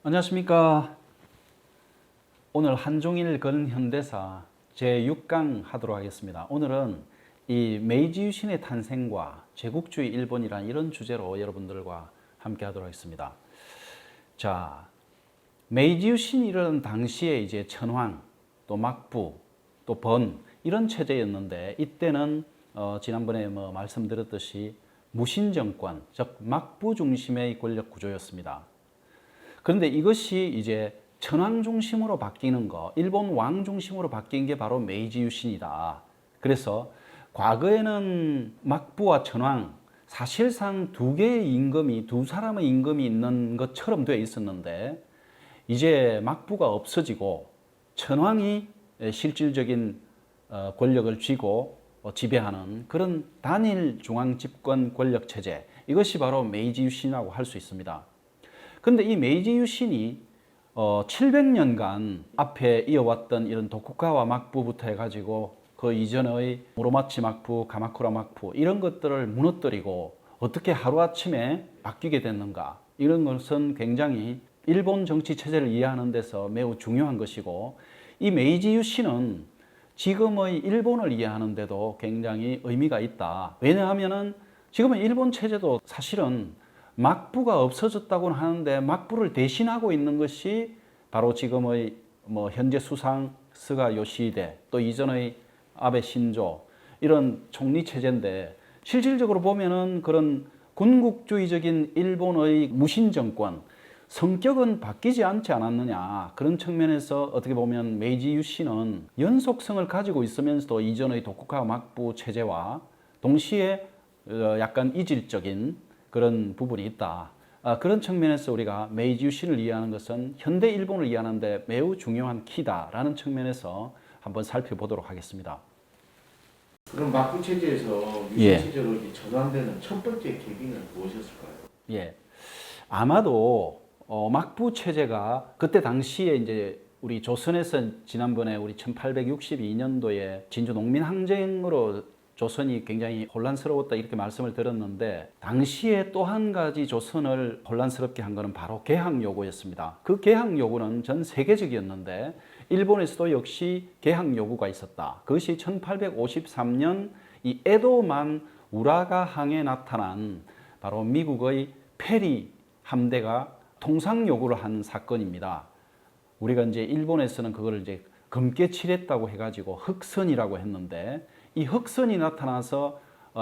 안녕하십니까. 오늘 한종일 근현대사 제6강 하도록 하겠습니다. 오늘은 이 메이지 유신의 탄생과 제국주의 일본이란 이런 주제로 여러분들과 함께 하도록 하겠습니다. 자, 메이지 유신이 이르는 당시에 이제 천황, 또 막부, 또 번 이런 체제였는데 이때는 지난번에 말씀드렸듯이 무신정권, 즉 막부 중심의 권력 구조였습니다. 그런데 이것이 이제 천황 중심으로 바뀌는 거, 일본 왕 중심으로 바뀐 게 바로 메이지 유신이다. 그래서 과거에는 막부와 천황, 사실상 두 개의 임금이, 두 사람의 임금이 있는 것처럼 되어 있었는데 이제 막부가 없어지고 천황이 실질적인 권력을 쥐고 지배하는 그런 단일 중앙 집권 권력 체제, 이것이 바로 메이지 유신이라고 할 수 있습니다. 근데 이 메이지 유신이 700년간 앞에 이어왔던 이런 도쿠가와 막부부터 해가지고 그 이전의 무로마치 막부, 가마쿠라 막부 이런 것들을 무너뜨리고 어떻게 하루아침에 바뀌게 됐는가, 이런 것은 굉장히 일본 정치 체제를 이해하는 데서 매우 중요한 것이고, 이 메이지 유신은 지금의 일본을 이해하는 데도 굉장히 의미가 있다. 왜냐하면은 지금의 일본 체제도 사실은 막부가 없어졌다고는 하는데 막부를 대신하고 있는 것이 바로 지금의 현재 수상 스가 요시히데, 또 이전의 아베 신조 이런 총리 체제인데, 실질적으로 보면은 그런 군국주의적인 일본의 무신 정권 성격은 바뀌지 않지 않았느냐, 그런 측면에서 어떻게 보면 메이지 유신은 연속성을 가지고 있으면서도 이전의 도쿠가 막부 체제와 동시에 약간 이질적인 그런 부분이 있다. 그런 측면에서 우리가 메이지 유신을 이해하는 것은 현대 일본을 이해하는 데 매우 중요한 키다라는 측면에서 한번 살펴보도록 하겠습니다. 그럼 막부 체제에서 유신 체제로 전환되는 첫 번째 계기는 무엇이었을까요? 예, 아마도 막부 체제가 그때 당시에 이제 우리 조선에서 지난번에 우리 1862년도에 진주 농민 항쟁으로 조선이 굉장히 혼란스러웠다 이렇게 말씀을 드렸는데, 당시에 또 한 가지 조선을 혼란스럽게 한 것은 바로 개항 요구였습니다. 그 개항 요구는 전 세계적이었는데 일본에서도 역시 개항 요구가 있었다. 그것이 1853년 이 에도만 우라가항에 나타난 바로 미국의 페리 함대가 통상 요구를 한 사건입니다. 우리가 이제 일본에서는 그걸 이제 검게 칠했다고 해가지고 흑선이라고 했는데, 이 흑선이 나타나서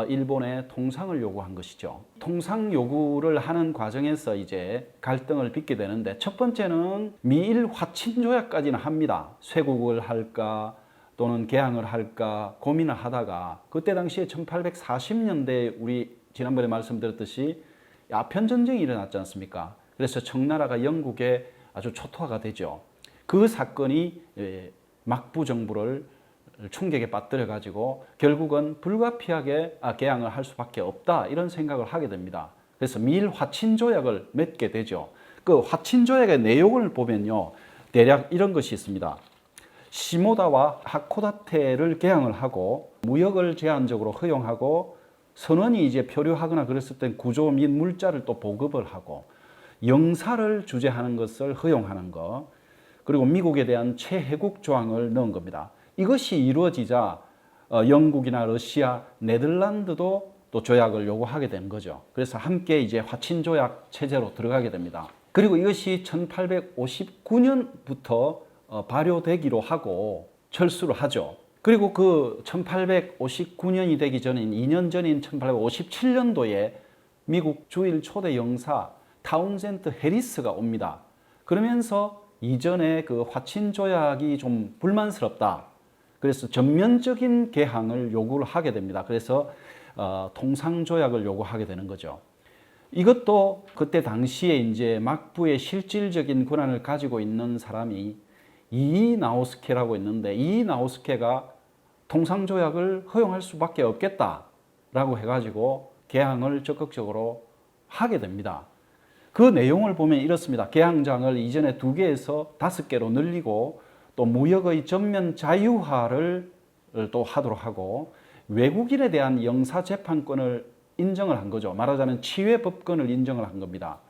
일본에 통상을 요구한 것이죠. 통상 요구를 하는 과정에서 이제 갈등을 빚게 되는데, 첫 번째는 미일 화친 조약까지는 합니다. 쇄국을 할까 또는 개항을 할까 고민을 하다가, 그때 당시에 1840년대에 우리 지난번에 말씀드렸듯이 아편 전쟁이 일어났지 않습니까? 그래서 청나라가 영국에 아주 초토화가 되죠. 그 사건이 막부 정부를 충격에 빠뜨려 가지고 결국은 불가피하게 개항을 할 수밖에 없다, 이런 생각을 하게 됩니다. 그래서 미일 화친 조약을 맺게 되죠. 그 화친 조약의 내용을 보면요, 대략 이런 것이 있습니다. 시모다와 하코다테를 개항을 하고 무역을 제한적으로 허용하고, 선원이 이제 표류하거나 그랬을 땐 구조 및 물자를 또 보급을 하고, 영사를 주재하는 것을 허용하는 것, 그리고 미국에 대한 최혜국 조항을 넣은 겁니다. 이것이 이루어지자 영국이나 러시아, 네덜란드도 또 조약을 요구하게 된 거죠. 그래서 함께 이제 화친 조약 체제로 들어가게 됩니다. 그리고 이것이 1859년부터 발효되기로 하고 철수를 하죠. 그리고 그 1859년이 되기 전인 2년 전인 1857년도에 미국 주일 초대 영사 타운센트 해리스가 옵니다. 그러면서 이전에 그 화친 조약이 좀 불만스럽다. 그래서 전면적인 개항을 요구를 하게 됩니다. 그래서 통상 조약을 요구하게 되는 거죠. 이것도 그때 당시에 이제 막부의 실질적인 권한을 가지고 있는 사람이 이이나오스케라고 있는데, 이이나오스케가 통상 조약을 허용할 수밖에 없겠다라고 해가지고 개항을 적극적으로 하게 됩니다. 그 내용을 보면 이렇습니다. 개항장을 이전에 2개에서 5개로 늘리고, 또 무역의 전면 자유화를 또 하도록 하고, 외국인에 대한 영사재판권을 인정을 한 거죠. 말하자면 치외법권을 인정을 한 겁니다.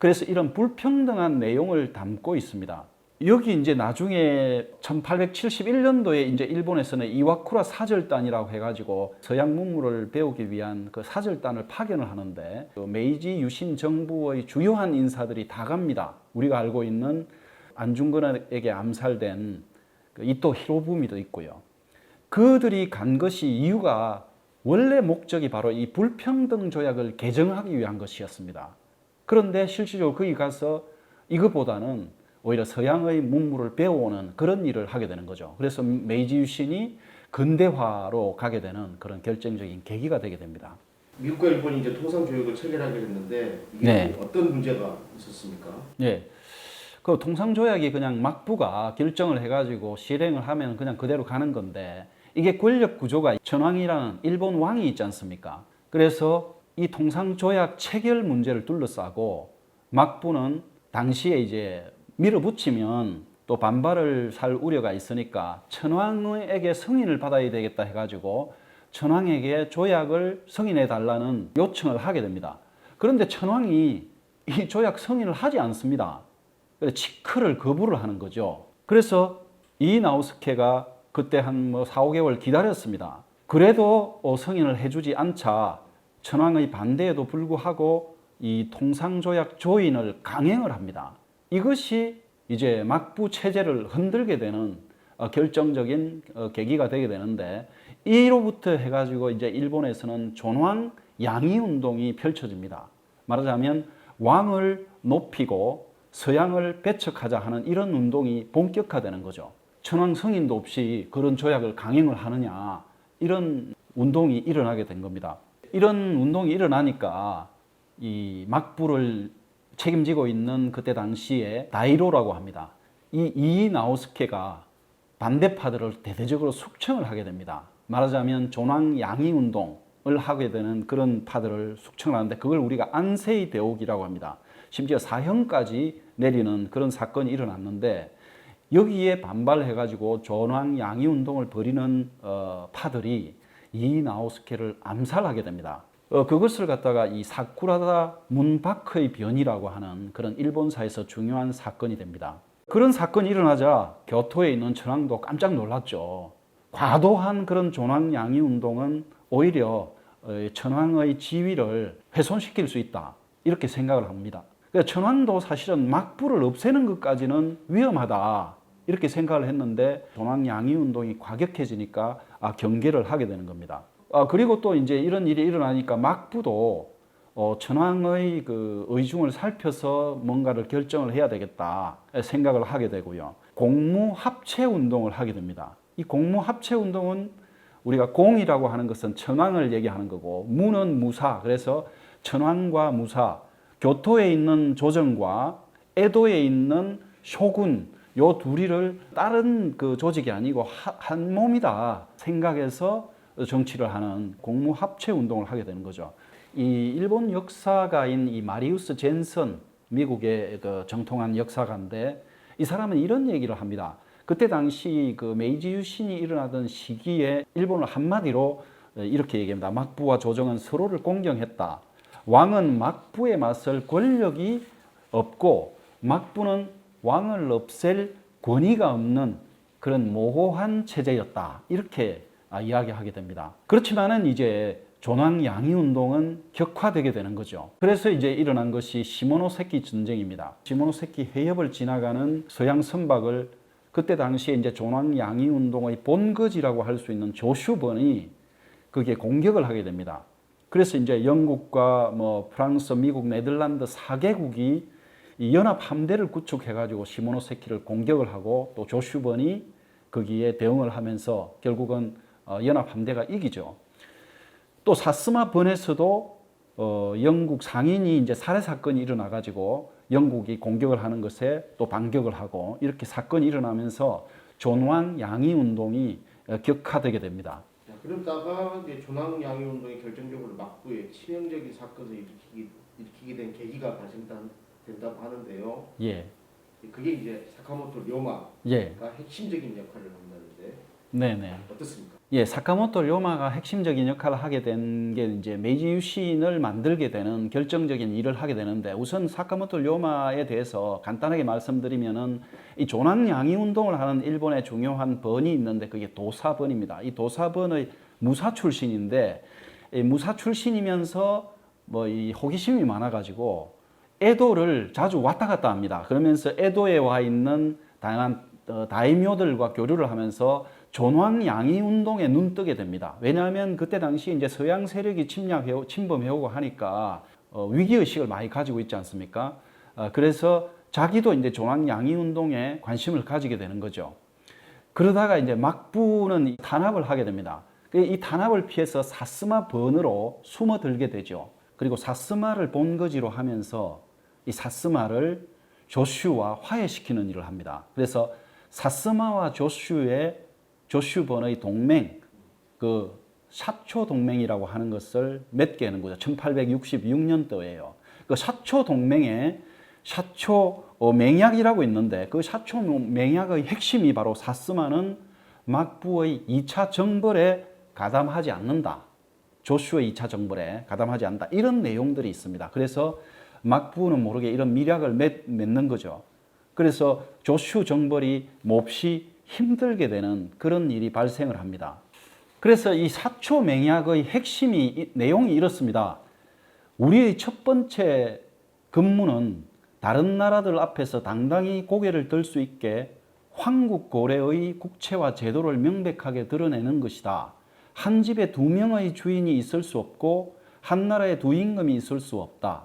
그래서 이런 불평등한 내용을 담고 있습니다. 여기 이제 나중에 1871년도에 이제 일본에서는 이와쿠라 사절단이라고 해가지고 서양 문물을 배우기 위한 그 사절단을 파견을 하는데 그 메이지 유신 정부의 주요한 인사들이 다 갑니다. 우리가 알고 있는 안중근에게 암살된 그 이토 히로부미도 있고요. 그들이 간 것이 이유가 원래 목적이 바로 이 불평등 조약을 개정하기 위한 것이었습니다. 그런데 실질적으로 거기 가서 이것보다는 오히려 서양의 문물을 배워오는 그런 일을 하게 되는 거죠. 그래서 메이지 유신이 근대화로 가게 되는 그런 결정적인 계기가 되게 됩니다. 미국과 일본이 이제 통상 조약을 체결하게 됐는데 이게 네. 어떤 문제가 있었습니까? 예. 그 통상조약이 그냥 막부가 결정을 해가지고 실행을 하면 그냥 그대로 가는 건데 이게 권력 구조가 천황이라는 일본 왕이 있지 않습니까? 그래서 이 통상조약 체결 문제를 둘러싸고 막부는 당시에 이제 밀어붙이면 또 반발을 살 우려가 있으니까 천황에게 승인을 받아야 되겠다 해가지고 천황에게 조약을 승인해 달라는 요청을 하게 됩니다. 그런데 천황이 이 조약 승인을 하지 않습니다. 치크를 거부를 하는 거죠. 그래서 이나우스케가 그때 한 4, 5개월 기다렸습니다. 그래도 승인을 해주지 않자 천황의 반대에도 불구하고 이 통상조약 조인을 강행을 합니다. 이것이 이제 막부 체제를 흔들게 되는 결정적인 계기가 되게 되는데 이로부터 해가지고 이제 일본에서는 존왕 양위 운동이 펼쳐집니다. 말하자면 왕을 높이고 서양을 배척하자 하는 이런 운동이 본격화되는 거죠. 천황 승인도 없이 그런 조약을 강행을 하느냐 이런 운동이 일어나게 된 겁니다. 이런 운동이 일어나니까 이 막부를 책임지고 있는 그때 당시에 다이로라고 합니다. 이 이나우스케가 반대파들을 대대적으로 숙청을 하게 됩니다. 말하자면 존왕 양위 운동을 하게 되는 그런 파들을 숙청을 하는데 그걸 우리가 안세이 대옥이라고 합니다. 심지어 사형까지 내리는 그런 사건이 일어났는데 여기에 반발해가지고 존왕 양위 운동을 벌이는 파들이 이나우스케를 암살하게 됩니다. 그것을 갖다가 이 사쿠라다 문박의 변이라고 하는 그런 일본사에서 중요한 사건이 됩니다. 그런 사건이 일어나자 교토에 있는 천황도 깜짝 놀랐죠. 과도한 그런 존왕 양위 운동은 오히려 천황의 지위를 훼손시킬 수 있다. 이렇게 생각을 합니다. 그러니까 천황도 사실은 막부를 없애는 것까지는 위험하다. 이렇게 생각을 했는데 존왕 양위 운동이 과격해지니까 경계를 하게 되는 겁니다. 그리고 또 이제 이런 일이 일어나니까 막부도 천황의 그 의중을 살펴서 뭔가를 결정을 해야 되겠다 생각을 하게 되고요. 공무합체 운동을 하게 됩니다. 이 공무합체 운동은 우리가 공이라고 하는 것은 천황을 얘기하는 거고 무는 무사. 그래서 천황과 무사, 교토에 있는 조정과 에도에 있는 쇼군 요 둘이를 다른 그 조직이 아니고 한 몸이다 생각해서 정치를 하는 공무합체 운동을 하게 되는 거죠. 이 일본 역사가인 이 마리우스 젠슨, 미국의 그 정통한 역사가인데 이 사람은 이런 얘기를 합니다. 그때 당시 그 메이지 유신이 일어나던 시기에 일본을 한마디로 이렇게 얘기합니다. 막부와 조정은 서로를 공경했다. 왕은 막부에 맞설 권력이 없고 막부는 왕을 없앨 권위가 없는 그런 모호한 체제였다. 이렇게 이야기하게 됩니다. 그렇지만은 이제 존왕 양위 운동은 격화되게 되는 거죠. 그래서 이제 일어난 것이 시모노세키 전쟁입니다. 시모노세키 해협을 지나가는 서양 선박을 그때 당시에 이제 존왕 양위 운동의 본거지라고 할 수 있는 조슈번이 그게 공격을 하게 됩니다. 그래서 이제 영국과 뭐 프랑스, 미국, 네덜란드 4개국이 이 연합 함대를 구축해가지고 시모노세키를 공격을 하고 또 조슈번이 거기에 대응을 하면서 결국은 연합 함대가 이기죠. 또 사스마 번에서도 영국 상인이 이제 살해 사건이 일어나가지고 영국이 공격을 하는 것에 또 반격을 하고 이렇게 사건이 일어나면서 존왕 양위 운동이 격화되게 됩니다. 그러다가 이제 존왕 양위 운동이 결정적으로 막부에 치명적인 사건을 일으키게 된 계기가 발생된다고 하는데요. 예. 그게 이제 사카모토 료마가 예. 핵심적인 역할을 한다는데. 네네. 어떻습니까? 예, 사카모토 료마가 핵심적인 역할을 하게 된 게 이제 메이지 유신을 만들게 되는 결정적인 일을 하게 되는데, 우선 사카모토 료마에 대해서 간단하게 말씀드리면은 이 조난 양이 운동을 하는 일본의 중요한 번이 있는데 그게 도사번입니다. 이 도사번의 무사 출신인데, 이 무사 출신이면서 뭐 이 호기심이 많아가지고 에도를 자주 왔다 갔다 합니다. 그러면서 에도에 와 있는 다양한 다이묘들과 교류를 하면서 존왕 양이 운동에 눈뜨게 됩니다. 왜냐하면 그때 당시 이제 서양 세력이 침범해오고 하니까 위기 의식을 많이 가지고 있지 않습니까? 그래서 자기도 이제 존왕 양이 운동에 관심을 가지게 되는 거죠. 그러다가 이제 막부는 탄압을 하게 됩니다. 이 탄압을 피해서 사스마 번으로 숨어들게 되죠. 그리고 사스마를 본거지로 하면서 이 사스마를 조슈와 화해시키는 일을 합니다. 그래서 사스마와 조슈번의 동맹, 그 사초 동맹이라고 하는 것을 맺게 하는 거죠. 1866년도예요. 그 사초 동맹에 사초 맹약이라고 있는데, 그 사초 맹약의 핵심이 바로 사스마는 막부의 2차 정벌에 가담하지 않는다. 조슈의 2차 정벌에 가담하지 않는다. 이런 내용들이 있습니다. 그래서 막부는 모르게 이런 밀약을 맺는 거죠. 그래서 조슈 정벌이 몹시 힘들게 되는 그런 일이 발생을 합니다. 그래서 이 사초 맹약의 핵심이 내용이 이렇습니다. 우리의 첫 번째 근무는 다른 나라들 앞에서 당당히 고개를 들 수 있게 황국 고래의 국채와 제도를 명백하게 드러내는 것이다. 한 집에 두 명의 주인이 있을 수 없고 한 나라에 두 임금이 있을 수 없다.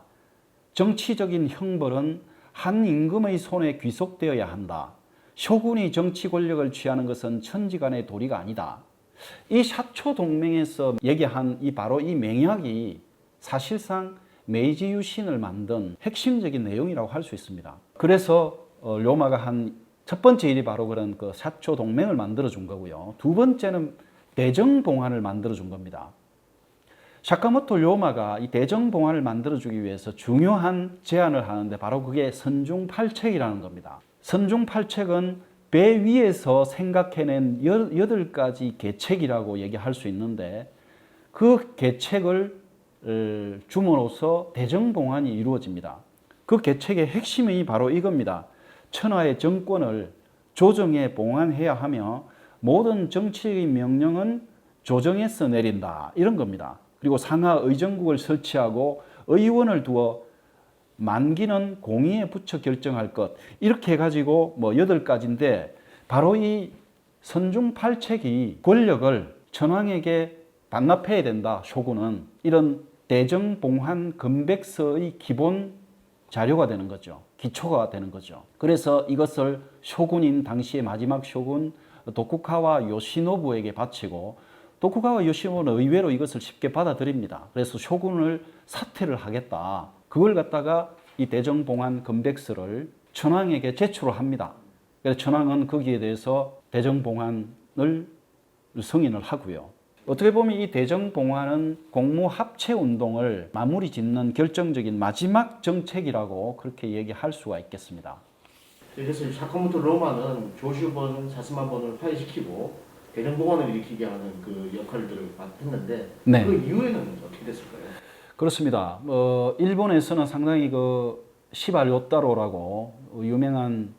정치적인 형벌은 한 임금의 손에 귀속되어야 한다. 쇼군이 정치 권력을 취하는 것은 천지간의 도리가 아니다. 이 사초 동맹에서 얘기한 바로 이 맹약이 사실상 메이지 유신을 만든 핵심적인 내용이라고 할 수 있습니다. 그래서 료마가 한 첫 번째 일이 바로 그런 그 사초 동맹을 만들어 준 거고요. 두 번째는 대정봉환을 만들어 준 겁니다. 사카모토 료마가 이 대정봉환을 만들어 주기 위해서 중요한 제안을 하는데 바로 그게 선중팔책이라는 겁니다. 선중팔책은 배 위에서 생각해낸 8가지 계책이라고 얘기할 수 있는데, 그 계책을 줌으로써 대정봉환이 이루어집니다. 그 계책의 핵심이 바로 이겁니다. 천하의 정권을 조정에 봉환해야 하며 모든 정치적인 명령은 조정에서 내린다, 이런 겁니다. 그리고 상하 의정국을 설치하고 의원을 두어 만기는 공의에 붙여 결정할 것, 이렇게 해가지고 뭐 8가지인데 바로 이 선중팔책이 권력을 천황에게 반납해야 된다, 쇼군은, 이런 대정봉환 금백서의 기본 자료가 되는 거죠. 기초가 되는 거죠. 그래서 이것을 쇼군인 당시의 마지막 쇼군 도쿠가와 요시노부에게 바치고, 도쿠가와 요시노부는 의외로 이것을 쉽게 받아들입니다. 그래서 쇼군을 사퇴를 하겠다. 그걸 갖다가 이 대정봉환 금백서를 천황에게 제출을 합니다. 그래서 천황은 거기에 대해서 대정봉환을 승인을 하고요. 어떻게 보면 이 대정봉환은 공무합체운동을 마무리 짓는 결정적인 마지막 정책이라고 그렇게 얘기할 수가 있겠습니다. 그래서 사카모토 료마는 조슈번, 사스마번을 파괴시키고 대정봉환을 일으키게 하는 그 역할들을 했는데, 네. 그 이후에는 어떻게 됐을까요? 그렇습니다. 일본에서는 상당히 그 시바 료타로라고 유명한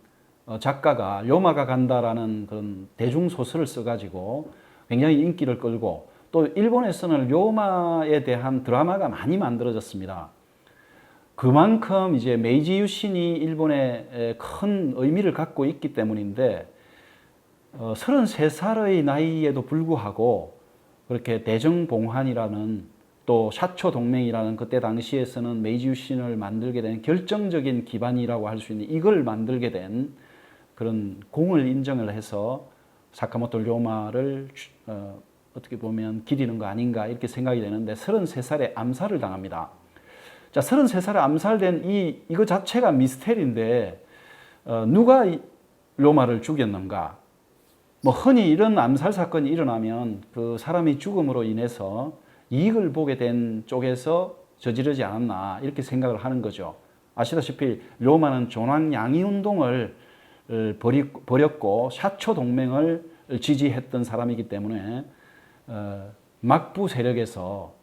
작가가 료마가 간다라는 그런 대중소설을 써가지고 굉장히 인기를 끌고, 또 일본에서는 료마에 대한 드라마가 많이 만들어졌습니다. 그만큼 이제 메이지 유신이 일본에 큰 의미를 갖고 있기 때문인데, 33살의 나이에도 불구하고 그렇게 대정봉환이라는, 또 사초 동맹이라는 그때 당시에서는 메이지 유신을 만들게 된 결정적인 기반이라고 할 수 있는 이걸 만들게 된 그런 공을 인정을 해서 사카모토 료마를 어떻게 보면 기리는 거 아닌가 이렇게 생각이 되는데, 33살에 암살을 당합니다. 자, 33살에 암살된 이거 자체가 미스테리인데, 누가 료마를 죽였는가? 뭐 흔히 이런 암살 사건이 일어나면 그 사람이 죽음으로 인해서 이익을 보게 된 쪽에서 저지르지 않았나 이렇게 생각을 하는 거죠. 아시다시피 료마는 존왕 양이 운동을 벌였고 사초 동맹을 지지했던 사람이기 때문에 막부 세력에서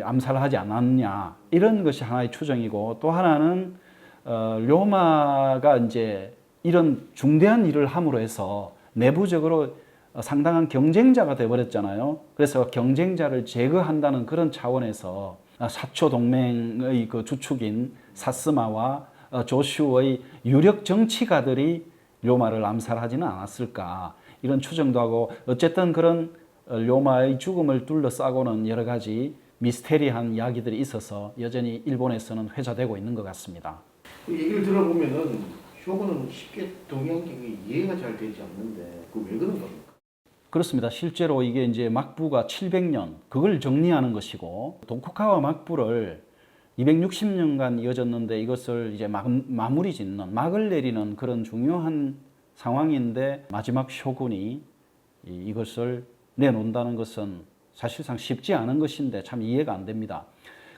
암살하지 않았냐 이런 것이 하나의 추정이고, 또 하나는 료마가 이제 이런 중대한 일을 함으로 해서 내부적으로 상당한 경쟁자가 되어버렸잖아요. 그래서 경쟁자를 제거한다는 그런 차원에서 사초 동맹의 그 주축인 사스마와 조슈의 유력 정치가들이 료마를 암살하지는 않았을까 이런 추정도 하고, 어쨌든 그런 료마의 죽음을 둘러싸고는 여러 가지 미스테리한 이야기들이 있어서 여전히 일본에서는 회자되고 있는 것 같습니다. 그 얘기를 들어보면은 쇼군은 쉽게 동의한 게 이해가 잘 되지 않는데 그 왜 그런 겁니까? 그렇습니다. 실제로 이게 이제 막부가 700년 그걸 정리하는 것이고, 도쿠가와 막부를 260년간 이어졌는데 이것을 이제 마무리 짓는, 막을 내리는 그런 중요한 상황인데 마지막 쇼군이 이것을 내놓는다는 것은 사실상 쉽지 않은 것인데 참 이해가 안 됩니다.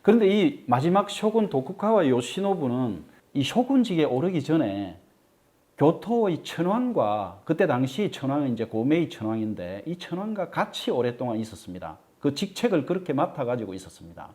그런데 이 마지막 쇼군 도쿠가와 요시노부는 이 쇼군직에 오르기 전에 교토의 천황과, 그때 당시 천황은 이제 고메이 천황인데 이 천황과 같이 오랫동안 있었습니다. 그 직책을 그렇게 맡아가지고 있었습니다.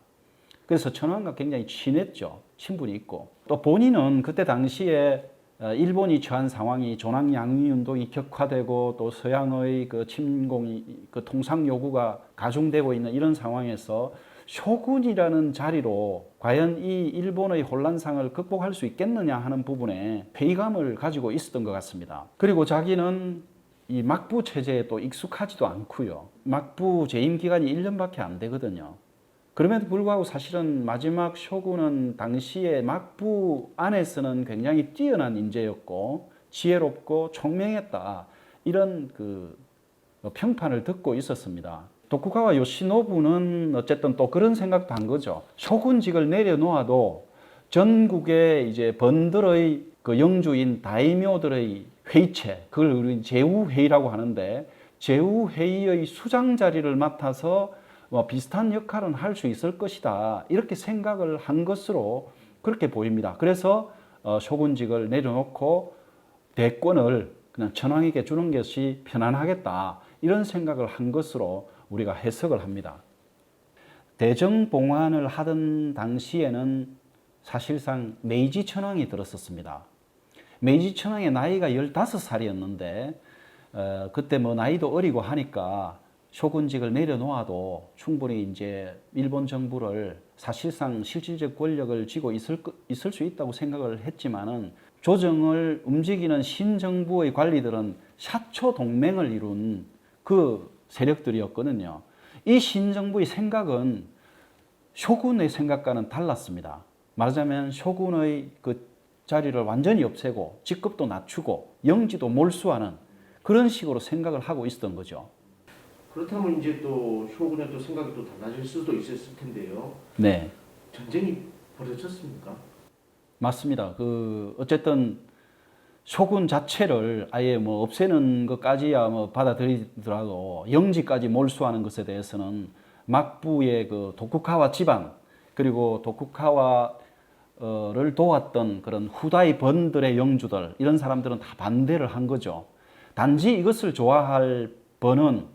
그래서 천황과 굉장히 친했죠. 친분이 있고, 또 본인은 그때 당시에 일본이 처한 상황이 조남 양위 운동이 격화되고 또 서양의 그 침공이, 그 통상 요구가 가중되고 있는 이런 상황에서 쇼군이라는 자리로 과연 이 일본의 혼란상을 극복할 수 있겠느냐 하는 부분에 회의감을 가지고 있었던 것 같습니다. 그리고 자기는 이 막부 체제에 또 익숙하지도 않고요. 막부 재임 기간이 1년밖에 안 되거든요. 그럼에도 불구하고 사실은 마지막 쇼군은 당시에 막부 안에서는 굉장히 뛰어난 인재였고 지혜롭고 총명했다, 이런 그 평판을 듣고 있었습니다. 도쿠가와 요시노부는 어쨌든 또 그런 생각도 한 거죠. 쇼군직을 내려놓아도 전국의 이제 번들의 그 영주인 다이묘들의 회의체, 그걸 우리 제후회의라고 하는데, 제후회의의 수장 자리를 맡아서 비슷한 역할은 할 수 있을 것이다, 이렇게 생각을 한 것으로 그렇게 보입니다. 그래서 쇼군직을 내려놓고 대권을 그냥 천황에게 주는 것이 편안하겠다, 이런 생각을 한 것으로 우리가 해석을 합니다. 대정봉환을 하던 당시에는 사실상 메이지 천황이 들었었습니다. 메이지 천황의 나이가 15살이었는데 그때 뭐 나이도 어리고 하니까 쇼군직을 내려놓아도 충분히 이제 일본 정부를 사실상 실질적 권력을 쥐고 있을 수 있다고 생각을 했지만은, 조정을 움직이는 신정부의 관리들은 사초 동맹을 이룬 그 세력들이었거든요. 이 신정부의 생각은 쇼군의 생각과는 달랐습니다. 말하자면 쇼군의 그 자리를 완전히 없애고 직급도 낮추고 영지도 몰수하는 그런 식으로 생각을 하고 있었던 거죠. 그렇다면 이제 또 쇼군의 또 생각이 또 달라질 수도 있었을 텐데요. 네, 전쟁이 벌어졌습니까? 맞습니다. 그 어쨌든 쇼군 자체를 아예 뭐 없애는 것까지야 뭐 받아들이더라도 영지까지 몰수하는 것에 대해서는 막부의 그 도쿠가와 집안, 그리고 도쿠가와를 도왔던 그런 후다이 번들의 영주들, 이런 사람들은 다 반대를 한 거죠. 단지 이것을 좋아할 번은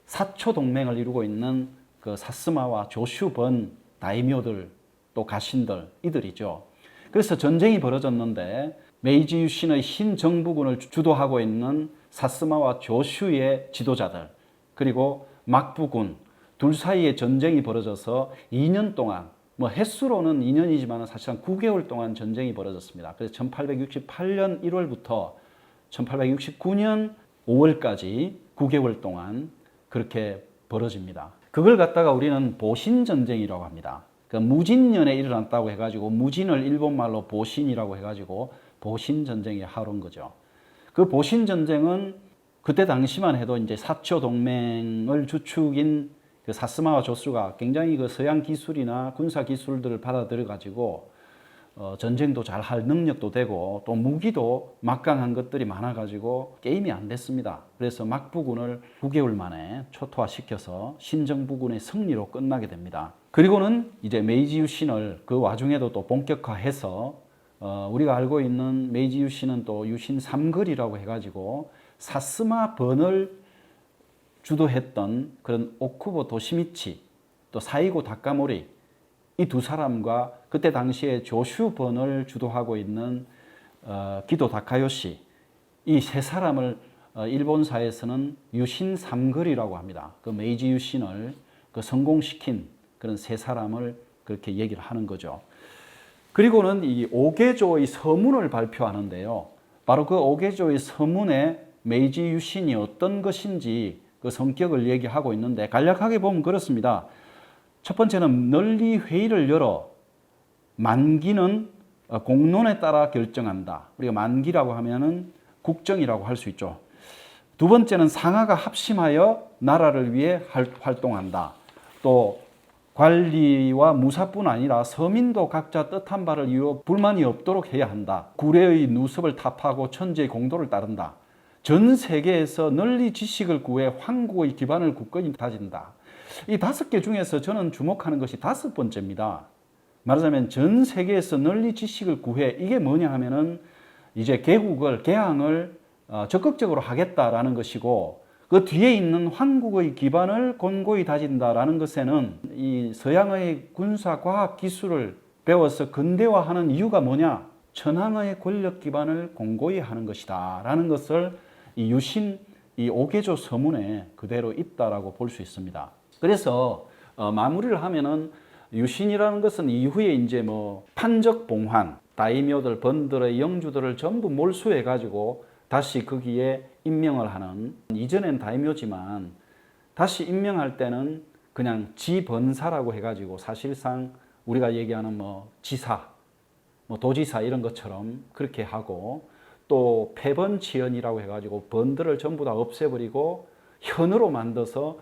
사초 동맹을 이루고 있는 그 사스마와 조슈번 다이묘들, 또 가신들, 이들이죠. 그래서 전쟁이 벌어졌는데 메이지 유신의 신정부군을 주도하고 있는 사스마와 조슈의 지도자들, 그리고 막부군 둘 사이에 전쟁이 벌어져서 2년 동안, 뭐 횟수로는 2년이지만 사실상 9개월 동안 전쟁이 벌어졌습니다. 그래서 1868년 1월부터 1869년 5월까지 9개월 동안 그렇게 벌어집니다. 그걸 갖다가 우리는 보신전쟁이라고 합니다. 그러니까 무진년에 일어났다고 해가지고 무진을 일본말로 보신이라고 해가지고 보신전쟁이 하루인 거죠. 그 보신전쟁은 그때 당시만 해도 이제 사초 동맹을 주축인 그 사스마와 조슈가 굉장히 그 서양 기술이나 군사 기술들을 받아들여가지고 전쟁도 잘 할 능력도 되고 또 무기도 막강한 것들이 많아가지고 게임이 안 됐습니다. 그래서 막부군을 9개월 만에 초토화시켜서 신정부군의 승리로 끝나게 됩니다. 그리고는 이제 메이지 유신을 그 와중에도 또 본격화해서 우리가 알고 있는 메이지 유신은 또 유신 삼걸이라고 해가지고 사스마 번을 주도했던 그런 오쿠보 도시미치 또 사이고 다카모리 이 두 사람과 그때 당시에 조슈 번을 주도하고 있는 기도 다카요시 이 세 사람을 일본사에서는 유신 삼거리라고 합니다. 그 메이지 유신을 그 성공시킨 그런 세 사람을 그렇게 얘기를 하는 거죠. 그리고는 이 오개조의 서문을 발표하는데요. 바로 그 오개조의 서문에 메이지 유신이 어떤 것인지 그 성격을 얘기하고 있는데 간략하게 보면 그렇습니다. 첫 번째는 널리 회의를 열어 만기는 공론에 따라 결정한다. 우리가 만기라고 하면은 국정이라고 할 수 있죠. 두 번째는 상하가 합심하여 나라를 위해 활동한다. 또 관리와 무사뿐 아니라 서민도 각자 뜻한 바를 이루어 불만이 없도록 해야 한다. 구례의 누습을 타파하고 천지의 공도를 따른다. 전 세계에서 널리 지식을 구해 황국의 기반을 굳건히 다진다. 이 5개 중에서 저는 주목하는 것이 5번째입니다. 말하자면 전 세계에서 널리 지식을 구해 이게 뭐냐 하면은 이제 개항을 적극적으로 하겠다라는 것이고 그 뒤에 있는 황국의 기반을 곤고히 다진다라는 것에는 이 서양의 군사 과학 기술을 배워서 근대화하는 이유가 뭐냐? 천황의 권력 기반을 공고히 하는 것이다 라는 것을 이 유신 이 오개조 서문에 그대로 있다라고 볼 수 있습니다. 그래서 마무리를 하면은 유신이라는 것은 이후에 이제 뭐 판적 봉환, 다이묘들, 번들의 영주들을 전부 몰수해 가지고 다시 거기에 임명을 하는, 이전엔 다이묘지만 다시 임명할 때는 그냥 지번사라고 해가지고 사실상 우리가 얘기하는 뭐 지사, 뭐 도지사 이런 것처럼 그렇게 하고 또 폐번치현이라고 해가지고 번들을 전부 다 없애버리고 현으로 만들어서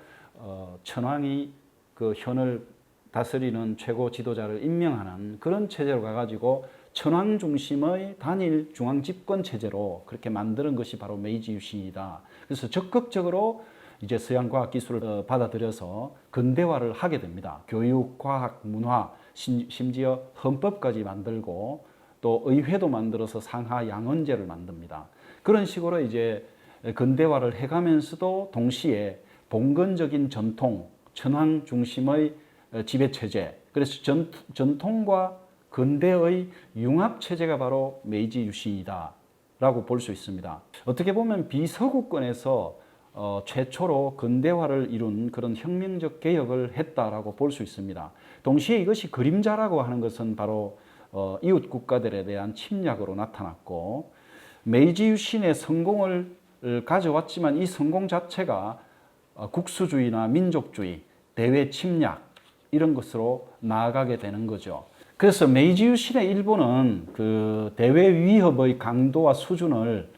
천황이 그 현을 다스리는 최고 지도자를 임명하는 그런 체제로 가가지고 천황 중심의 단일 중앙 집권 체제로 그렇게 만드는 것이 바로 메이지 유신이다. 그래서 적극적으로 이제 서양 과학 기술을 받아들여서 근대화를 하게 됩니다. 교육, 과학, 문화, 심지어 헌법까지 만들고 또 의회도 만들어서 상하 양원제를 만듭니다. 그런 식으로 이제 근대화를 해가면서도 동시에 봉건적인 전통, 천황 중심의 지배 체제, 그래서 전통과 근대의 융합 체제가 바로 메이지 유신이다 라고 볼 수 있습니다. 어떻게 보면 비서구권에서 최초로 근대화를 이룬 그런 혁명적 개혁을 했다라고 볼 수 있습니다. 동시에 이것이 그림자라고 하는 것은 바로 이웃 국가들에 대한 침략으로 나타났고 메이지 유신의 성공을 가져왔지만 이 성공 자체가 국수주의나 민족주의, 대외 침략 이런 것으로 나아가게 되는 거죠. 그래서 메이지 유신의 일본은 그 대외 위협의 강도와 수준을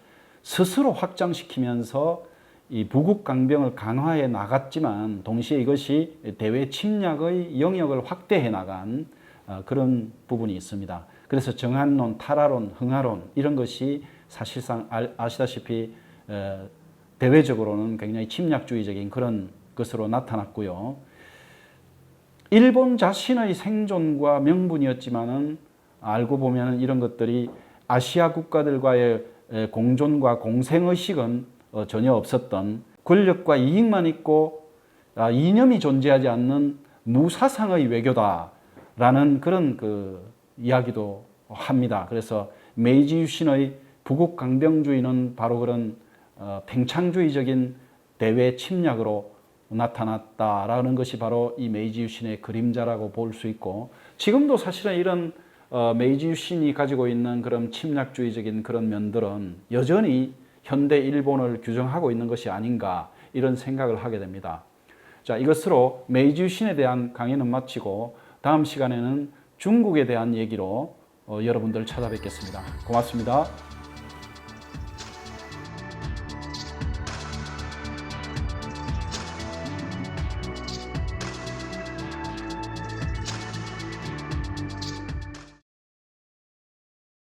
스스로 확장시키면서 이 부국 강병을 강화해 나갔지만 동시에 이것이 대외 침략의 영역을 확대해 나간 그런 부분이 있습니다. 그래서 정한론, 타라론, 흥하론 이런 것이 사실상 아시다시피 대외적으로는 굉장히 침략주의적인 그런 것으로 나타났고요. 일본 자신의 생존과 명분이었지만은 알고 보면 이런 것들이 아시아 국가들과의 공존과 공생의식은 전혀 없었던 권력과 이익만 있고 이념이 존재하지 않는 무사상의 외교다라는 그런 그 이야기도 합니다. 그래서 메이지 유신의 부국 강병주의는 바로 그런 팽창주의적인 대외 침략으로 나타났다라는 것이 바로 이 메이지 유신의 그림자라고 볼 수 있고 지금도 사실은 이런 메이지 유신이 가지고 있는 그런 침략주의적인 그런 면들은 여전히 현대 일본을 규정하고 있는 것이 아닌가 이런 생각을 하게 됩니다. 자, 이것으로 메이지 유신에 대한 강의는 마치고 다음 시간에는 중국에 대한 얘기로 여러분들 찾아뵙겠습니다. 고맙습니다.